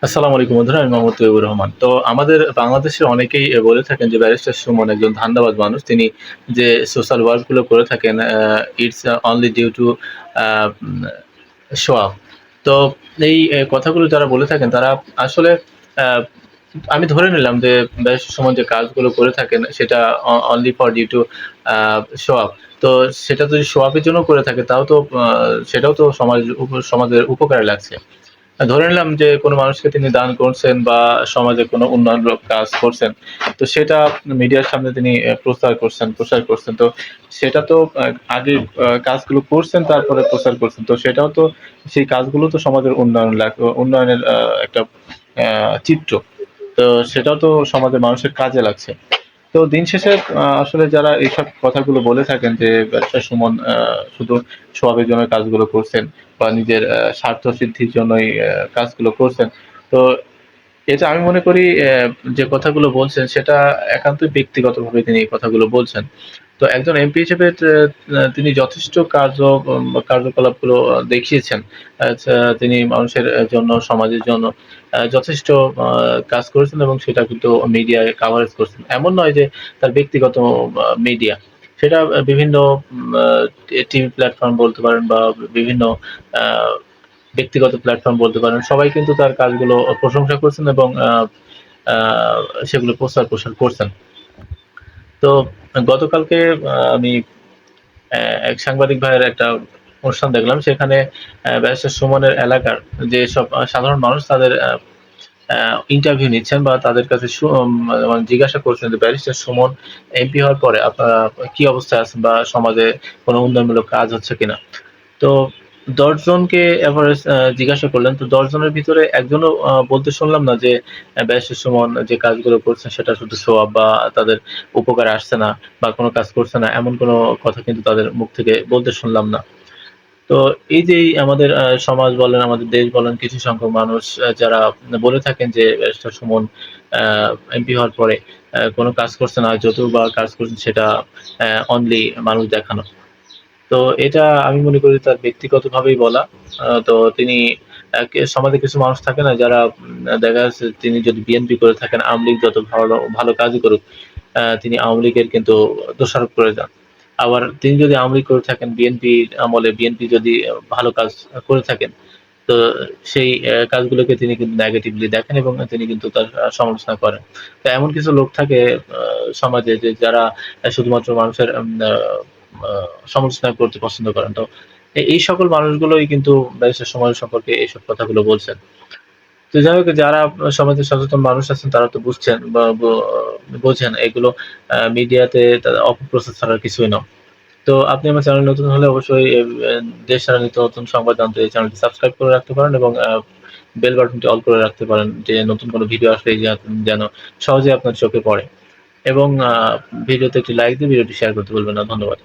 আসসালামু আলাইকুম বন্ধুরা, আমি মোহাম্মদ তৈয়বুর রহমান। তো আমাদের বাংলাদেশের অনেকেই বলে থাকেন যে ব্যারিস্টার সুমন একজন ধান্দাবাজ মানুষ। তিনি যে সোশ্যাল ওয়ার্ক গুলো করে থাকেন it's only due to a um show off. তো এই কথাগুলো যারা বলে থাকেন তারা আসলে আ আমি ধরে নিলাম যে ব্যারিস্টার সুমন যে কাজগুলো করে থাকেন সেটা only for due to a show off. তো সেটা যদি শো অফ এর জন্য করে থাকে তাও তো সেটাও তো সমাজের উপকারে লাগছে। ধরে নিলাম যে কোনো মানুষকে তিনি দান করছেন বা সমাজে কোনো উন্নয়নমূলক কাজ করছেন। তো সেটা মিডিয়ার সামনে তিনি প্রচার করছেন। তো সেটা তো আগে কাজগুলো করছেন তারপরে প্রচার করছেন। তো সেটাও তো সেই কাজগুলো তো সমাজের উন্নয়নের একটা চিত্র। তো সেটাও তো সমাজের মানুষের কাজে লাগছে। তো দিন শেষে আসলে যারা এইসব কথাগুলো বলে থাকেন যে ব্যবসা সুমন শুধু স্বভাবের জন্য কাজগুলো করছেন বা নিজের স্বার্থ সিদ্ধির জন্যই কাজগুলো করছেন। তো এটা আমি মনে করি যে কথাগুলো বলছেন সেটা একান্তই ব্যক্তিগতভাবে তিনি এই কথাগুলো বলছেন। তো একজন এমপি হিসেবে তিনি যথেষ্ট কার্যকলাপগুলো দেখিয়েছেন। তিনি মানুষের জন্য, সমাজের জন্য যথেষ্ট আ কাজ করেছেন এবং সেটা কিন্তু মিডিয়ায় কাভারেজ করছেন। এমন নয় যে তার ব্যক্তিগত মিডিয়া। সেটা বিভিন্ন টিভি প্ল্যাটফর্ম বলতে পারেন বা বিভিন্ন আ ব্যক্তিগত প্ল্যাটফর্ম বলতে পারেন। সবাই কিন্তু তার কাজগুলো প্রশংসা করছেন এবং আ সেগুলো প্রচার-প্রসার করছেন। তো গতকালকে আমি এক সাংবাদিক ভাইয়ের একটা অনুষ্ঠান দেখলাম। সেখানে ব্যারিস্টার সুমনের এলাকার যেসব সাধারণ মানুষ তাদের আ ইন্টারভিউ নিচ্ছেন বা তাদের কাছে মানে জিজ্ঞাসা করছেন যে ব্যারিস্টার সুমন এমপি হওয়ার পরে আপনারা কি অবস্থায় আছেন বা সমাজে কোনো উন্নয়নমূলক কাজ হচ্ছে কিনা? তো ১০ জনকে এভারেজ জিজ্ঞাসা করলেন। তো ১০ জনের ভিতরে একজনও বলতে শুনলাম না যে ব্যারিস্টার সুমন যে কাজগুলো করছেন সেটা শুধু শো অফ বা তাদের উপকারে আসছে না বা কোন কাজ করছে না। এমন কোন কথা কিন্তু তাদের মুখ থেকে বলতে শুনলাম না। তো এই যে আমাদের সমাজ বলেন, আমাদের দেশ বলেন কিছু সংখ্যক মানুষ যারা বলে থাকেন যে ব্যারিস্টার সুমন আ এমপি হওয়ার পরে কোন কাজ করছে না। যতবার কাজ করছেন সেটা অনলি মানুষ দেখানো। তো এটা আমি মনে করি তার ব্যক্তিগতভাবেই বলা। তো তিনি সমাজে কিছু মানুষ থাকে না যারা দেখা যাচ্ছে তিনি যদি বিএনপি করে থাকেন, আওয়ামী লীগ যত ভালো কাজই করুক, তিনি আওয়ামী লীগের কিন্তু দোষারোপ করে যান। আবার তিনি যদি আওয়ামী লীগ করে থাকেন, বিএনপির আমলে বিএনপি যদি ভালো কাজ করে থাকেন, তো সেই কাজগুলোকে তিনি কিন্তু নেগেটিভলি দেখেন এবং তিনি কিন্তু তার সমালোচনা করেন। তো এমন কিছু লোক থাকে আ সমাজে যে যারা শুধুমাত্র মানুষের আ আ সমালোচনা করতে পছন্দ করেন। তো এই সকল মানুষগুলোই কিন্তু ব্যারিস্টার সুমন সম্পর্কে এইসব কথাগুলো বলছেন। তো যাই হোক যারা সমাজে সচেতন মানুষ আছেন তারা তো বুঝছেন বা বোঝেন এগুলো মিডিয়াতে তাদের অপপ্রচার ছাড়া আর কিছুই না। তো আপনি আমার চ্যানেলে নতুন হলে অবশ্যই দেশ ছাড়া নিত্য নতুন সংবাদ জানতে এই চ্যানেলটি সাবস্ক্রাইব করে রাখতে পারেন এবং বেল বাটনটি অল করে রাখতে পারেন যে নতুন কোনো ভিডিও আসলেই যেন সহজেই আপনার চোখে পড়ে এবং ভিডিওতে একটি লাইক দিয়ে ভিডিওটি শেয়ার করতে ভুলবেন না। ধন্যবাদ।